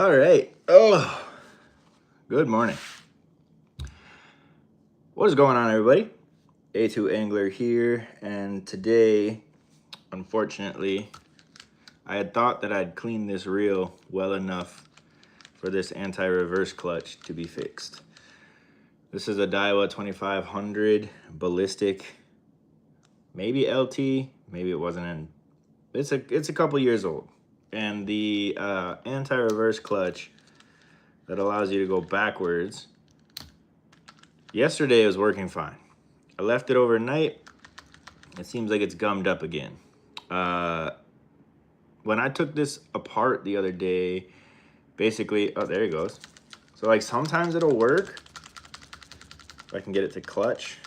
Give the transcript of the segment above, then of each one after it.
All right. Oh, good morning. What is going on, everybody? A2 Angler here, and today, unfortunately, I had thought that I'd cleaned this reel well enough for this anti-reverse clutch to be fixed. This is a Daiwa 2500 Ballistic, maybe LT, maybe it wasn't in. It's a couple years old, and the anti-reverse clutch that allows you to go backwards. Yesterday it was working fine. I left it overnight. It seems like it's gummed up again. When I took this apart the other day, basically, oh, there it goes. So like sometimes it'll work. If I can get it to clutch,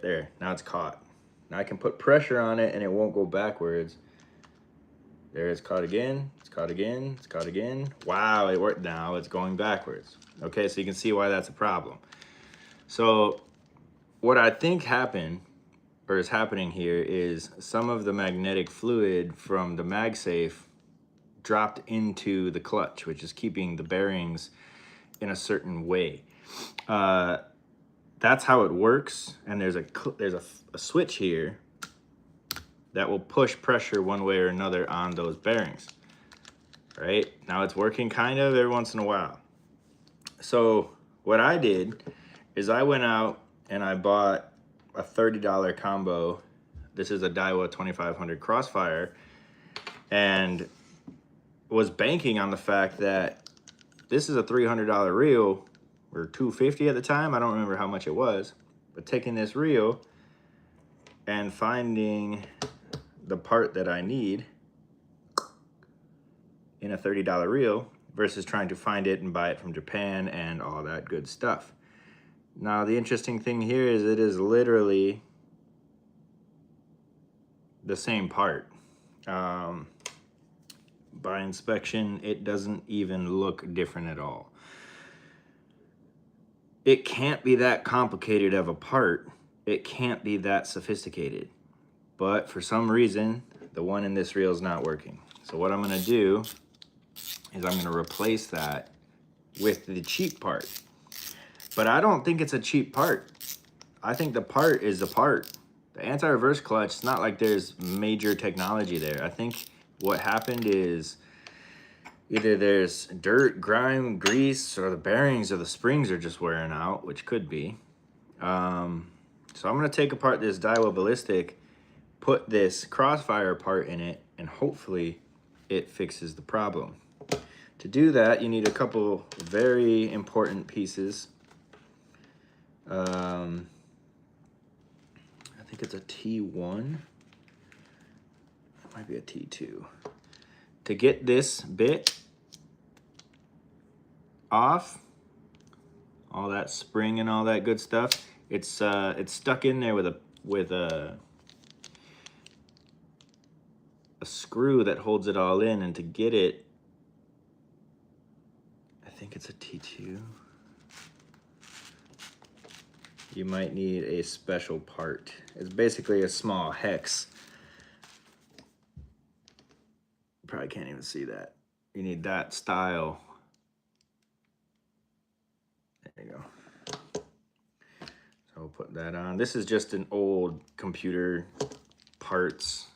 there, now it's caught. Now I can put pressure on it and it won't go backwards. There, it's caught again, it's caught again, it's caught again. Wow, it worked. Now it's going backwards. Okay, so you can see why that's a problem. So what I think happened, or is happening here, is some of the magnetic fluid from the MagSafe dropped into the clutch, which is keeping the bearings in a certain way. That's how it works, and there's a switch here that will push pressure one way or another on those bearings. Right now it's working kind of every once in a while. So what I did is I went out and I bought a $30 combo. This is a Daiwa 2500 Crossfire, and was banking on the fact that this is a $300 reel, or $250 at the time. I don't remember how much it was, but taking this reel and finding the part that I need in a $30 reel versus trying to find it and buy it from Japan and all that good stuff. Now, the interesting thing here is it is literally the same part. By inspection, it doesn't even look different at all. It can't be that complicated of a part. It can't be that sophisticated. But for some reason, the one in this reel is not working. So what I'm gonna do is I'm gonna replace that with the cheap part. But I don't think it's a cheap part. I think the part is the part. The anti-reverse clutch, it's not like there's major technology there. I think what happened is either there's dirt, grime, grease, or the bearings or the springs are just wearing out, which could be. So I'm gonna take apart this Daiwa Ballistic, put this Crossfire part in it, and hopefully it fixes the problem. To do that, you need a couple very important pieces. I think it's a T1. It might be a T2. To get this bit off, all that spring and all that good stuff, it's stuck in there with a screw that holds it all in, and to get it, I think it's a T2. You might need a special part. It's basically a small hex. You probably can't even see that. You need that style. There you go. So we'll put that on. This is just an old computer parts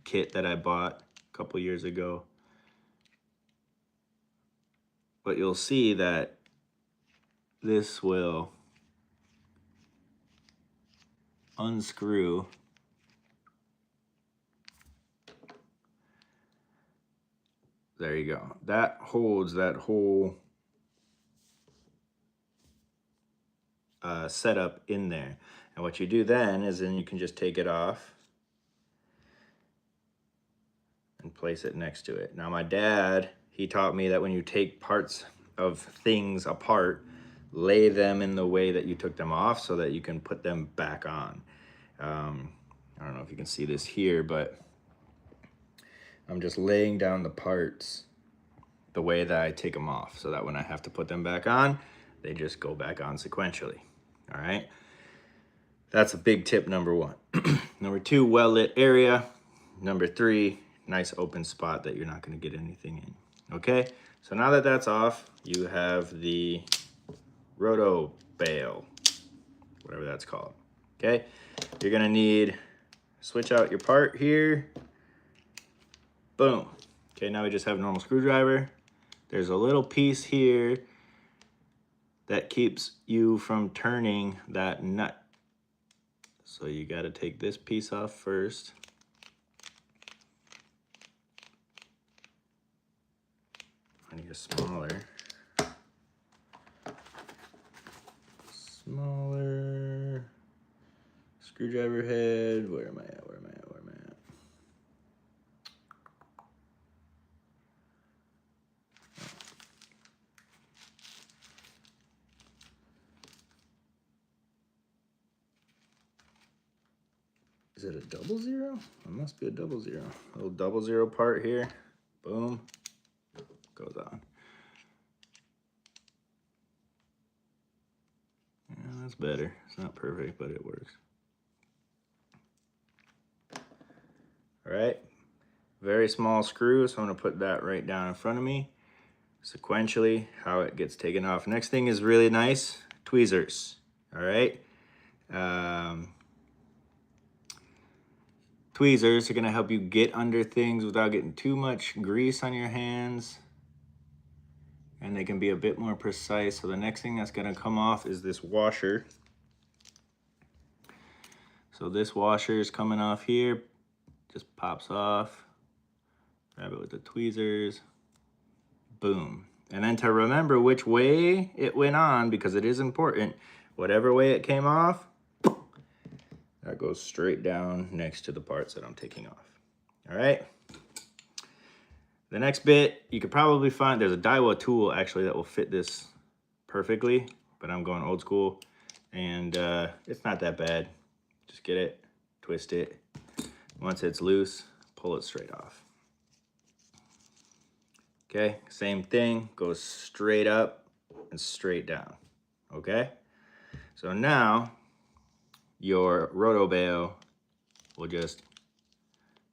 kit that I bought a couple years ago. But you'll see that this will unscrew there you go. That holds that whole setup in there. And what you do then is you can just take it off and place it next to it. Now, my dad, he taught me that when you take parts of things apart, lay them in the way that you took them off so that you can put them back on. I don't know if you can see this here, but I'm just laying down the parts the way that I take them off, so that when I have to put them back on, they just go back on sequentially. All right, that's a big tip, number one. Number two, well-lit area. Number three, nice open spot that you're not going to get anything in. Okay, So now that that's off, you have the roto bail, whatever that's called. Okay, you're gonna need, switch out your part here. Boom. Okay, now we just have a normal screwdriver. There's a little piece here that keeps you from turning that nut. So you got to take this piece off first. I need a smaller screwdriver head. Where am I at? Where am I at? Where am I at? Is it a 00? It must be a 00. A little 00 part here. Boom. Goes on. Yeah, that's better. It's not perfect, but it works. All right. Very small screw, so I'm going to put that right down in front of me. Sequentially, how it gets taken off. Next thing is really nice, tweezers. All right. Tweezers are going to help you get under things without getting too much grease on your hands. And they can be a bit more precise. So the next thing that's going to come off is this washer. So this washer is coming off here. Just pops off. Grab it with the tweezers. Boom. And then to remember which way it went on, because it is important, whatever way it came off, that goes straight down next to the parts that I'm taking off. All right. The next bit, you could probably find, there's a Daiwa tool actually that will fit this perfectly, but I'm going old school, and it's not that bad. Just get it, twist it. Once it's loose, pull it straight off. Okay, same thing, goes straight up and straight down. Okay, so now your roto bail will just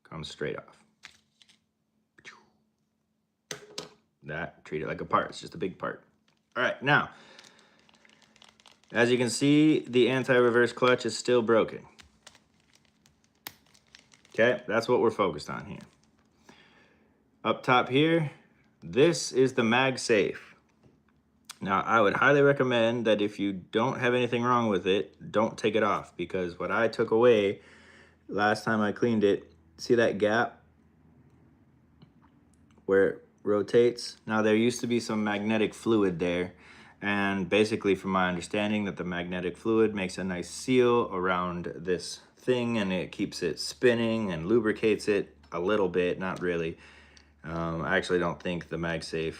come straight off. That, treat it like a part, it's just a big part. All right, now, as you can see, the anti-reverse clutch is still broken. Okay, that's what we're focused on here. Up top here, this is the mag safe. Now, I would highly recommend that if you don't have anything wrong with it, don't take it off, because what I took away last time I cleaned it, see that gap where it rotates? Now, there used to be some magnetic fluid there, and basically from my understanding that the magnetic fluid makes a nice seal around this thing, and it keeps it spinning and lubricates it a little bit, not really. I actually don't think the mag seal,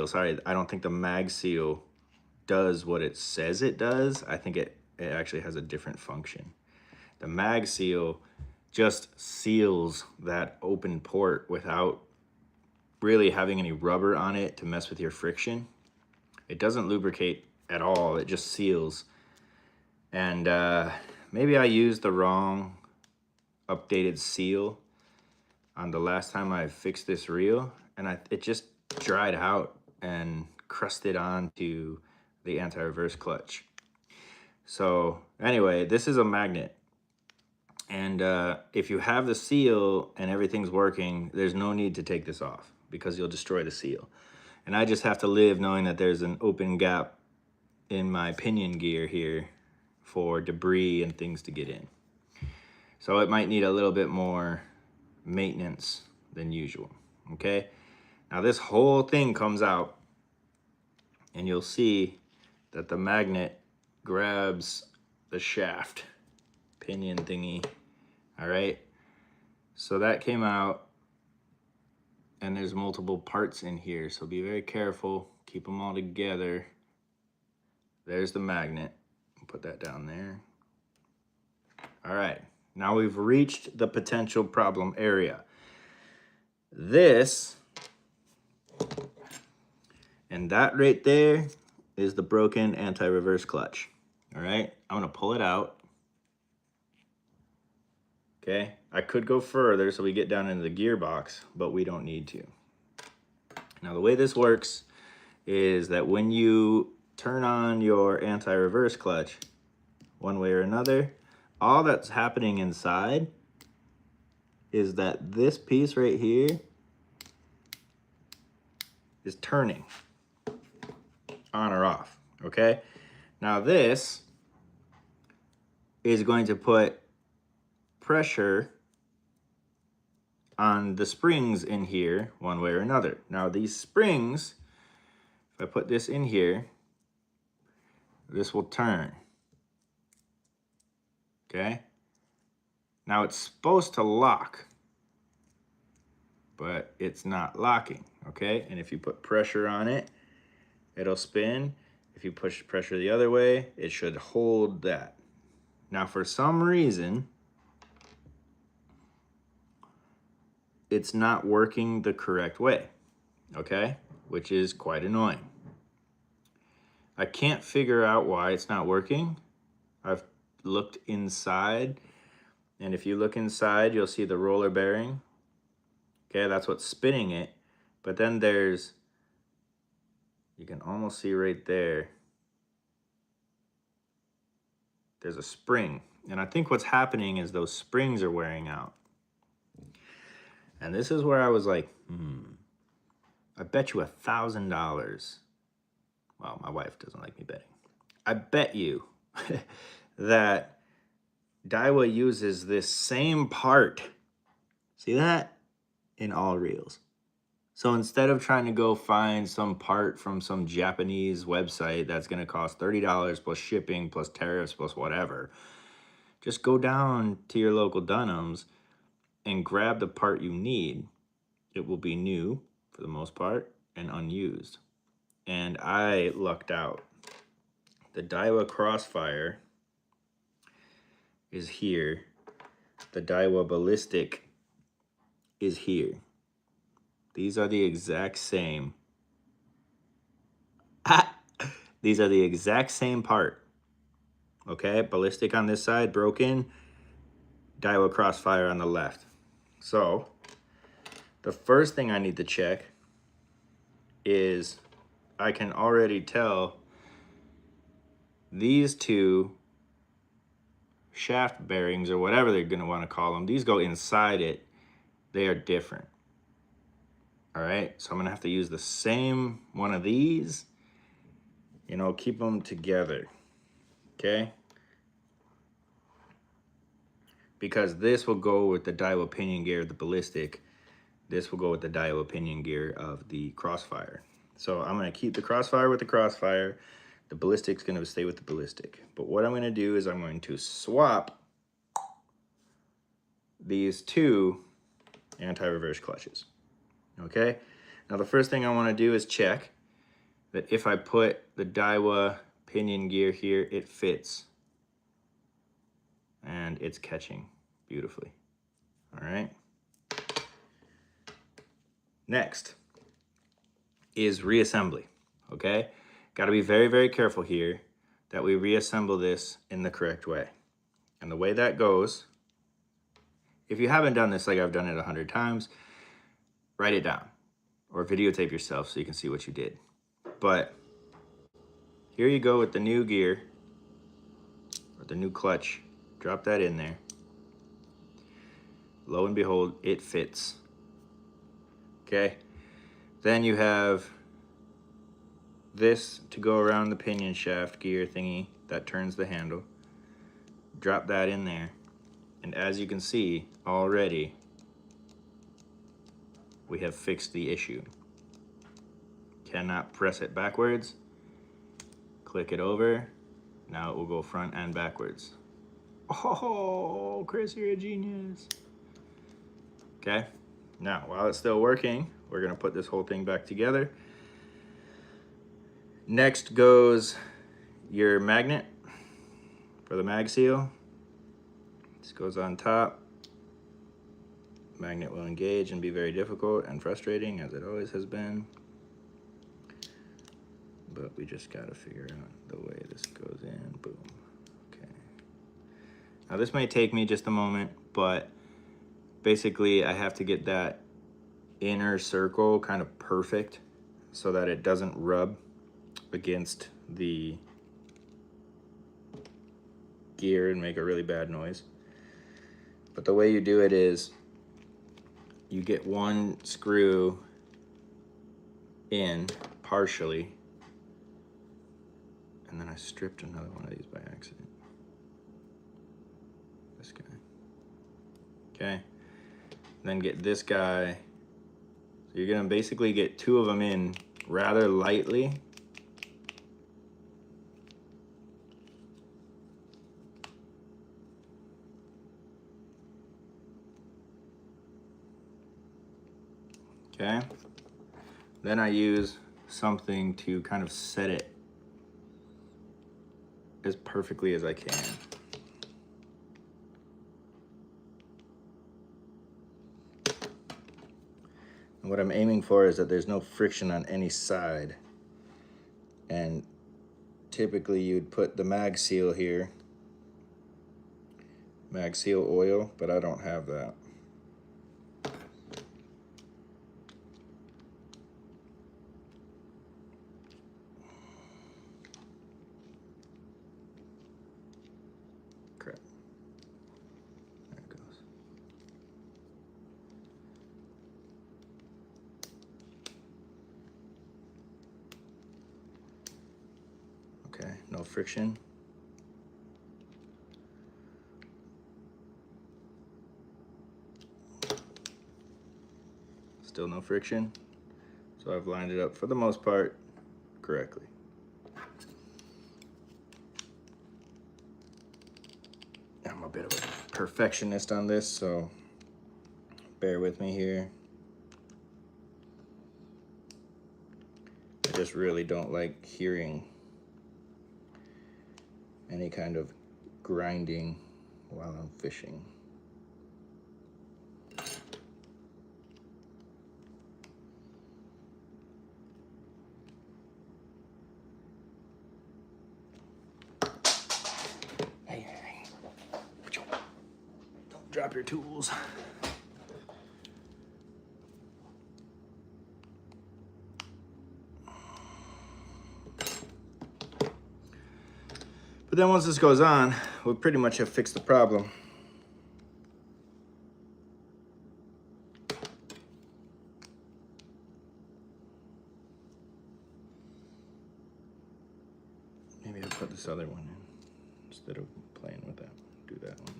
sorry, I don't think the mag seal does what it says it does. I think it actually has a different function. The mag seal just seals that open port without really having any rubber on it to mess with your friction. It doesn't lubricate at all, it just seals. And maybe I used the wrong updated seal on the last time I fixed this reel, and it just dried out and crusted onto the anti-reverse clutch. So anyway, this is a magnet, and if you have the seal and everything's working, there's no need to take this off because you'll destroy the seal. And I just have to live knowing that there's an open gap in my pinion gear here for debris and things to get in. So it might need a little bit more maintenance than usual. Okay, now this whole thing comes out, and you'll see that the magnet grabs the shaft pinion thingy. All right, so that came out, and there's multiple parts in here, so be very careful, keep them all together. There's the magnet, put that down there. All right, now we've reached the potential problem area. This and that right there is the broken anti-reverse clutch. All right, I'm gonna pull it out. Okay, I could go further so we get down into the gearbox, but we don't need to. Now the way this works is that when you turn on your anti-reverse clutch, one way or another, all that's happening inside is that this piece right here is turning on or off, okay? Now this is going to put pressure on the springs in here one way or another. Now these springs, if I put this in here, this will turn, okay? Now it's supposed to lock, but it's not locking, okay? And if you put pressure on it, it'll spin. If you push pressure the other way, it should hold that. Now for some reason, it's not working the correct way, okay? Which is quite annoying. I can't figure out why it's not working. I've looked inside, and if you look inside, you'll see the roller bearing. Okay, that's what's spinning it. But then there's, you can almost see right there, there's a spring. And I think what's happening is those springs are wearing out. And this is where I was like, I bet you $1,000. Well, my wife doesn't like me betting. I bet you that Daiwa uses this same part. See that? In all reels. So instead of trying to go find some part from some Japanese website that's going to cost $30 plus shipping plus tariffs plus whatever, just go down to your local Dunhams and grab the part you need. It will be new for the most part and unused. And I lucked out. The Daiwa Crossfire is here. The Daiwa Ballistic is here. These are the exact same. These are the exact same part. Okay, Ballistic on this side, broken. Daiwa Crossfire on the left. So, the first thing I need to check is I can already tell these two shaft bearings, or whatever they're going to want to call them, these go inside it. They are different. All right, so I'm going to have to use the same one of these, you know, keep them together, okay? Because this will go with the Daiwa pinion gear of the Ballistic. This will go with the Daiwa pinion gear of the Crossfire. So I'm going to keep the Crossfire with the Crossfire. The Ballistic's going to stay with the Ballistic. But what I'm going to do is I'm going to swap these two anti-reverse clutches. Okay? Now the first thing I want to do is check that if I put the Daiwa pinion gear here, it fits. And it's catching beautifully. All right? Next is reassembly. Okay? Got to be very, very careful here that we reassemble this in the correct way. And the way that goes, if you haven't done this like I've done it 100 times, write it down or videotape yourself so you can see what you did. But here you go with the new gear, or the new clutch. Drop that in there. Lo and behold, it fits. Okay? Then you have this to go around the pinion shaft gear thingy that turns the handle. Drop that in there. And as you can see already, we have fixed the issue. Cannot press it backwards. Click it over. Now it will go front and backwards. Oh, Chris, you're a genius. Okay, now while it's still working, we're gonna put this whole thing back together. Next goes your magnet for the mag seal. This goes on top. Magnet will engage and be very difficult and frustrating, as it always has been. But we just gotta figure out the way this goes in. Boom. Okay. Now this may take me just a moment, but basically I have to get that inner circle kind of perfect so that it doesn't rub against the gear and make a really bad noise. But the way you do it is you get one screw in partially, and then I stripped another one of these by accident. This guy. Okay. Then get this guy. So you're gonna basically get two of them in rather lightly. Okay. Then I use something to kind of set it as perfectly as I can. And what I'm aiming for is that there's no friction on any side. And typically you'd put the mag seal here, mag seal oil, but I don't have that. Crap. There it goes. Okay, no friction. Still no friction. So I've lined it up for the most part correctly. I'm a bit of a perfectionist on this, so bear with me here. I just really don't like hearing any kind of grinding while I'm fishing. Hey, don't drop your tools. But then once this goes on, we pretty much have fixed the problem. Maybe I'll put this other one in instead of playing with that. Do that one.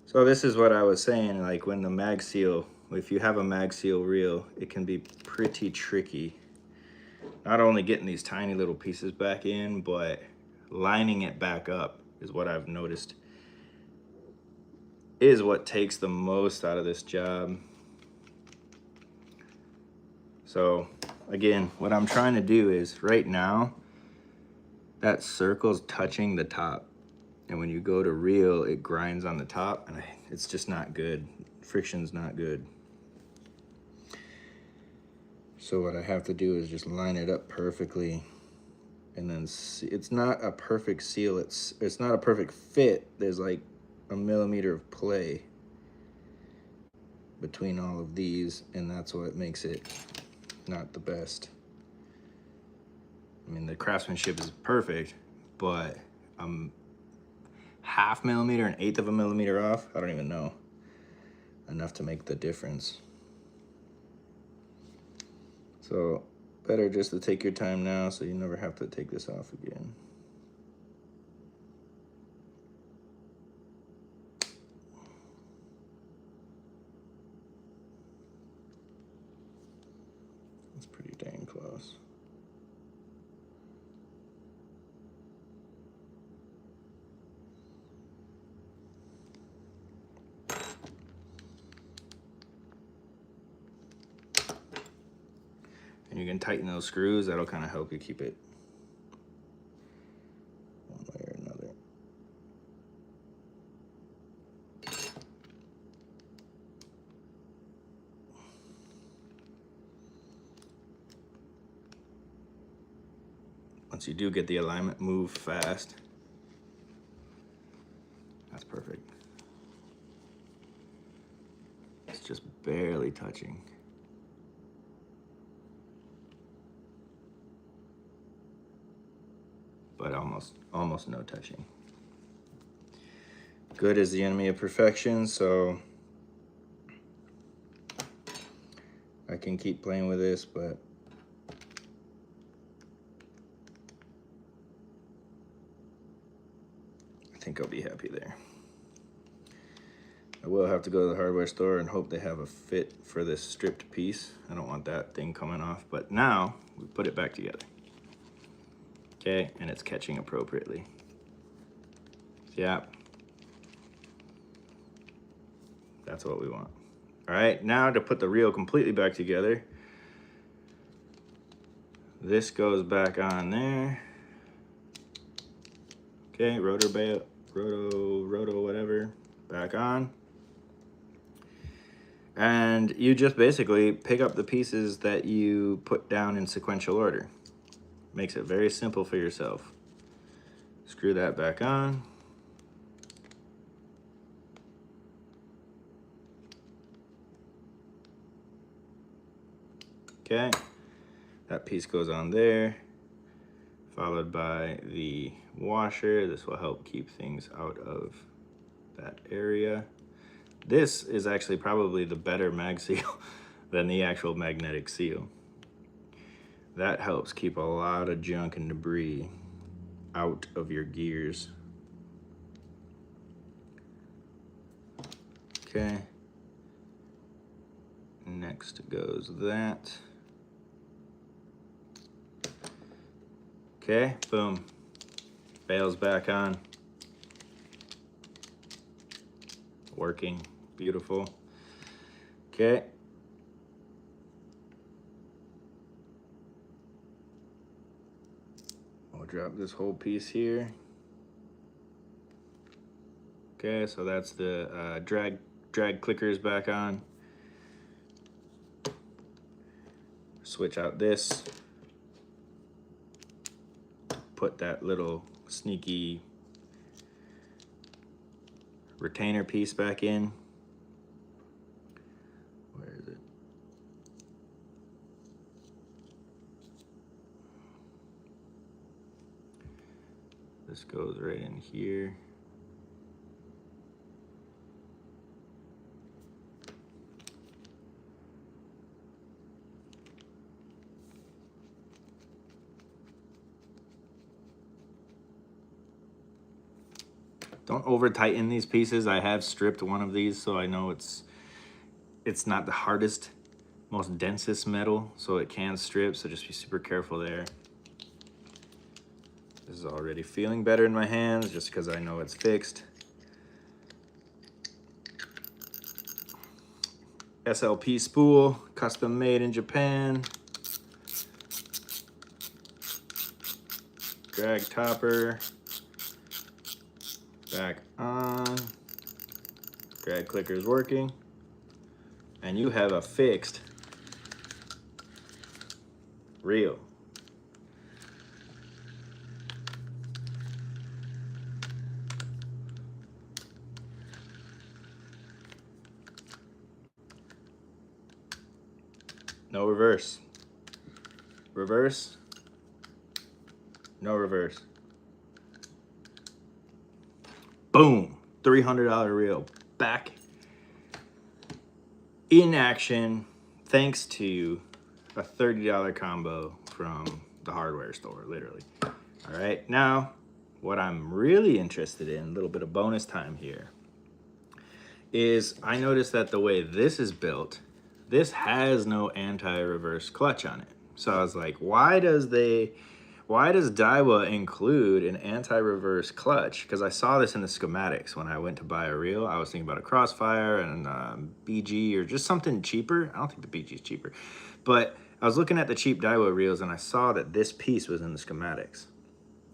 So this is what I was saying, like when the mag seal, if you have a mag seal reel, it can be pretty tricky. Not only getting these tiny little pieces back in, but lining it back up is what I've noticed is what takes the most out of this job. So again, what I'm trying to do is right now, that circle's touching the top. And when you go to reel, it grinds on the top, and it's just not good. Friction's not good. So what I have to do is just line it up perfectly, and then see, it's not a perfect seal. It's not a perfect fit. There's like a millimeter of play between all of these, and that's what makes it not the best. I mean, the craftsmanship is perfect, but half millimeter, an eighth of a millimeter off. I don't even know. Enough to make the difference. So better just to take your time now so you never have to take this off again. That's pretty dang close. And you can tighten those screws. That'll kind of help you keep it one way or another. Once you do get the alignment, move fast. That's perfect. just barely touching. But almost no touching. Good is the enemy of perfection, so I can keep playing with this, but I think I'll be happy there. I will have to go to the hardware store and hope they have a fit for this stripped piece. I don't want that thing coming off, but now we put it back together. Okay, and it's catching appropriately. Yeah. That's what we want. All right, now to put the reel completely back together, this goes back on there. Okay, roto, whatever, back on. And you just basically pick up the pieces that you put down in sequential order. Makes it very simple for yourself. Screw that back on. Okay, that piece goes on there, followed by the washer. This will help keep things out of that area. This is actually probably the better mag seal than the actual magnetic seal. That helps keep a lot of junk and debris out of your gears. Okay. Next goes that. Okay, boom. Bail's back on. Working, beautiful. Okay. I'll drop this whole piece here. Okay, so that's the drag clickers back on. Switch out this. Put that little sneaky retainer piece back in. Where is it? This goes right in here. Don't over tighten these pieces. I have stripped one of these, so I know it's not the hardest, most densest metal, so it can strip, so just be super careful there. This is already feeling better in my hands just because I know it's fixed. SLP spool, custom made in Japan. Drag topper. Back on. Drag clicker is working. And you have a fixed reel. No reverse. Reverse. No reverse. Boom. $300 reel back in action thanks to a $30 combo from the hardware store, literally. All right, now what I'm really interested in, a little bit of bonus time here, is I noticed that the way this is built, this has no anti-reverse clutch on it. So I was like, why does Daiwa include an anti-reverse clutch? Because I saw this in the schematics when I went to buy a reel. I was thinking about a Crossfire and BG or just something cheaper. I don't think the BG is cheaper. But I was looking at the cheap Daiwa reels and I saw that this piece was in the schematics.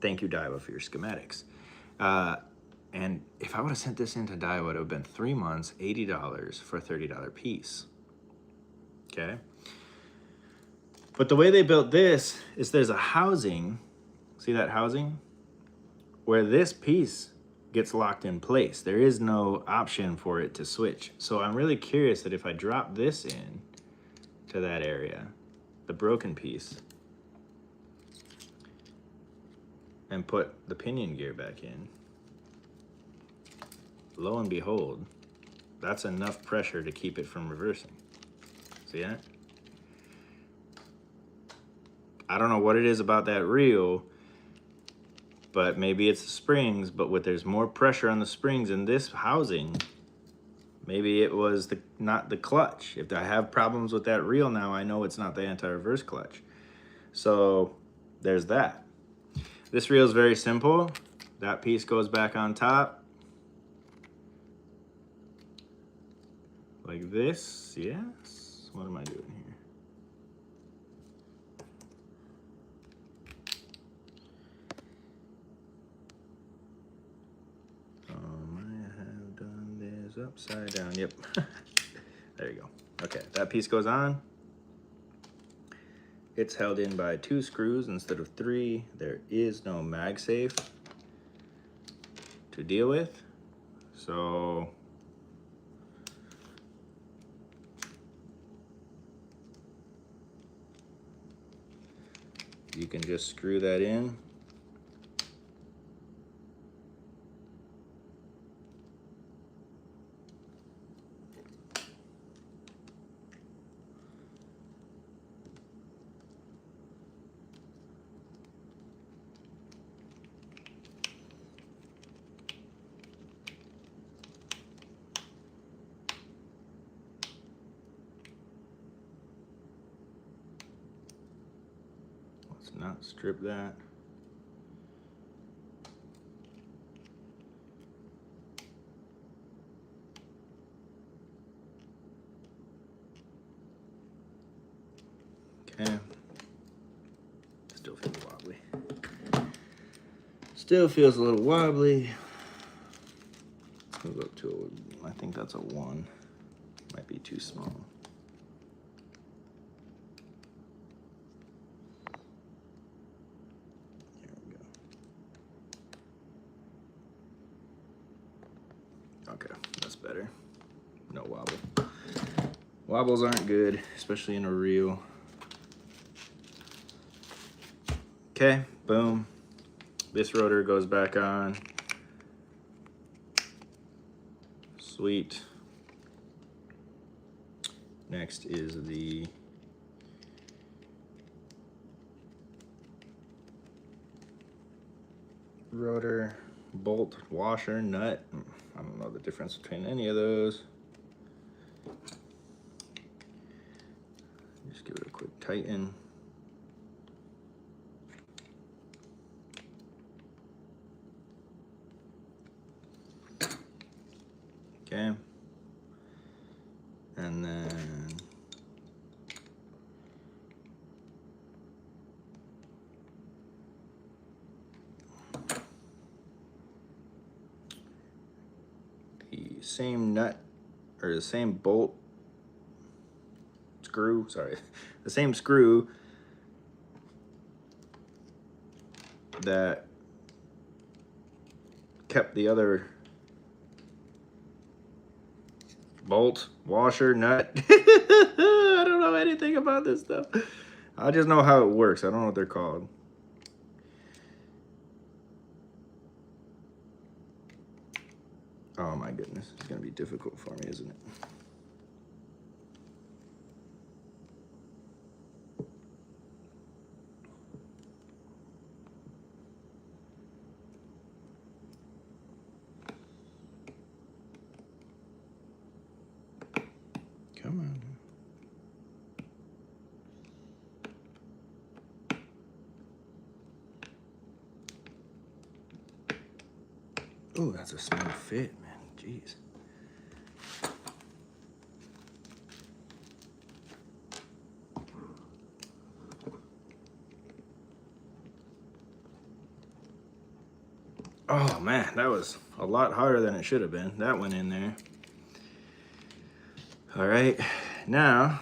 Thank you, Daiwa, for your schematics. And if I would have sent this into Daiwa, it would have been 3 months, $80 for a $30 piece. Okay? But the way they built this is there's a housing, see that housing? Where this piece gets locked in place. There is no option for it to switch. So I'm really curious that if I drop this in to that area, the broken piece, and put the pinion gear back in, lo and behold, that's enough pressure to keep it from reversing. See that? I don't know what it is about that reel, but maybe it's the springs, but there's more pressure on the springs in this housing. Maybe it was not the clutch. If I have problems with that reel now, I know it's not the anti-reverse clutch. So there's that. This reel is very simple. That piece goes back on top. Like this, yes. What am I doing here? Upside down, yep. There you go. Okay, that piece goes on. It's held in by 2 screws instead of 3. There is no MagSafe to deal with. So you can just screw that in. Not strip that. Okay. Still feels wobbly. Still feels a little wobbly. Let's move up to I think that's a 1. Might be too small. Okay, that's better. No wobble. Wobbles aren't good, especially in a reel. Okay, boom. This rotor goes back on. Sweet. Next is the rotor bolt washer nut. I don't know the difference between any of those. Just give it a quick tighten. Okay. And then the same nut, or the same bolt screw, sorry, the same screw that kept the other bolt, washer, nut. I don't know anything about this stuff. I just know how it works. I don't know what they're called. Oh my goodness, it's gonna be difficult for me, isn't it? Come on. Oh, that's a small fit, man. Jeez. Oh man, that was a lot harder than it should have been. That went in there. All right, now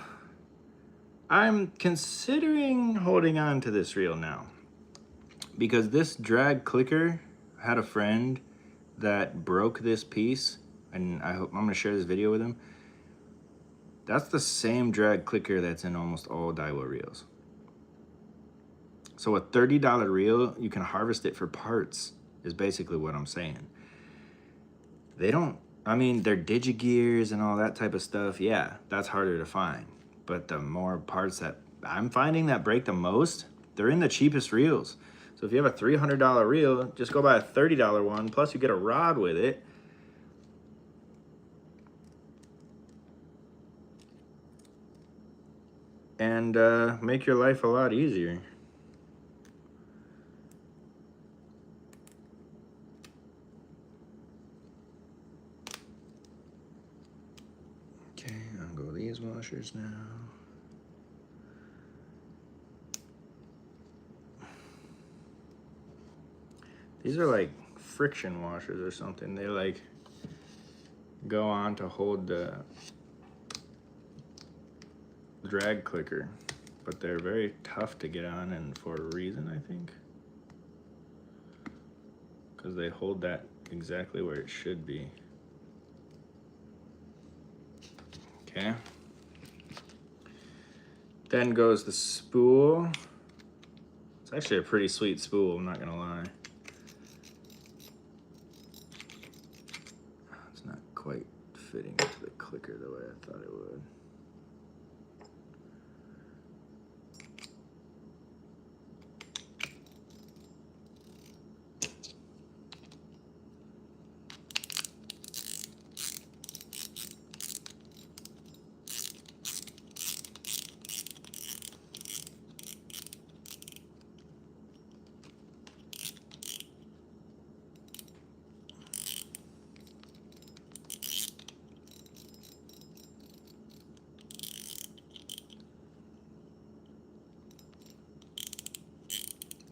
I'm considering holding on to this reel now because this drag clicker, I had a friend that broke this piece, and I'm gonna share this video with him, that's the same drag clicker that's in almost all Daiwa reels. So a $30 reel, you can harvest it for parts, is basically what I'm saying. They don't, I mean, they're digigears and all that type of stuff. Yeah, that's harder to find. But the more parts that I'm finding that break the most, they're in the cheapest reels. So if you have a $300 reel, just go buy a $30 one, plus you get a rod with it. And make your life a lot easier. Okay, I'll go these washers now. These are like friction washers or something. They like go on to hold the drag clicker, but they're very tough to get on, and for a reason, I think, because they hold that exactly where it should be. Okay. Then goes the spool. It's actually a pretty sweet spool, I'm not gonna lie. It's not quite fitting into the clicker the way I thought it would.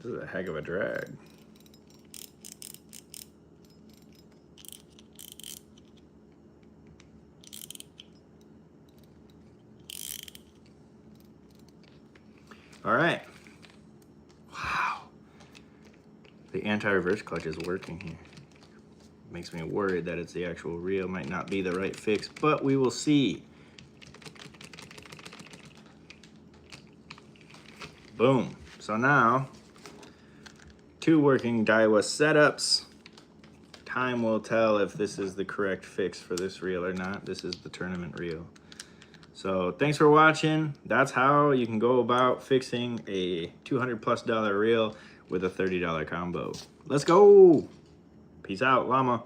This is a heck of a drag. All right. Wow. The anti-reverse clutch is working here. Makes me worried that it's the actual reel. Might not be the right fix, but we will see. Boom. So now, 2 working Daiwa setups. Time will tell if this is the correct fix for this reel or not. This is the tournament reel. So thanks for watching. That's how you can go about fixing a $200+ reel with a $30 combo. Let's go. Peace out, llama.